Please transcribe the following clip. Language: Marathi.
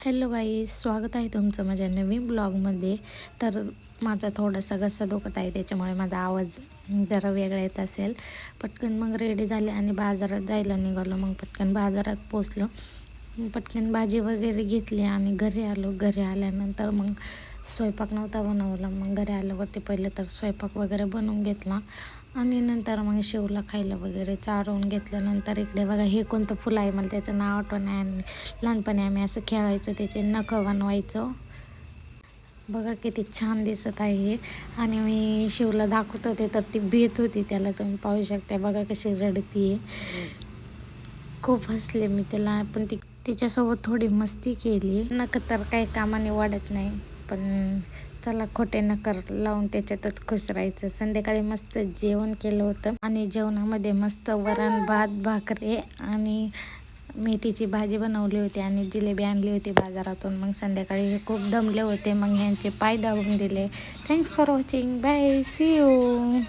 हॅलो गाईज, स्वागत आहे तुमचं माझ्या नवीन ब्लॉगमध्ये. तर माझा थोडासा घसा दुखत आहे, त्याच्यामुळे माझा आवाज जरा वेगळा येत असेल. पटकन मग रेडी झाले आणि बाजारात जायला निघालो. मग पटकन बाजारात पोचलो, पटकन भाजी वगैरे घेतली आणि घरी आलो. घरी आल्यानंतर मग स्वयंपाक नव्हता बनवला. मग घरी आल्यावरती पहिले तर स्वयंपाक वगैरे बनवून घेतला आणि नंतर मग शिवला खायला वगैरे चारवून घेतल्यानंतर इकडे बघा, हे कोणतं फुल आहे मला त्याचं नाव आठवण आहे. आणि लहानपणी आम्ही असं खेळायचं, त्याचे नखं बनवायचं. बघा किती छान दिसत आहे हे. आणि मी शिवला दाखवत होते तर ती भीत होती त्याला, तुम्ही पाहू शकता. बघा कशी रडती आहे. खूप हसले मी त्याला, पण तिच्यासोबत थोडी मस्ती केली. नखं तर काही कामाने वाढत नाही, पण चला खोटे नकर लावून त्याच्यातच खुश राहायचं. संध्याकाळी मस्त जेवण केलं होतं आणि जेवणामध्ये मस्त वरण भात भाकरी आणि मेथीची भाजी बनवली होती आणि जिलेबी आणली होती बाजारातून. मग संध्याकाळी हे खूप दमले होते, मग यांचे पाय दाबून दिले. Thanks for watching, bye, see you.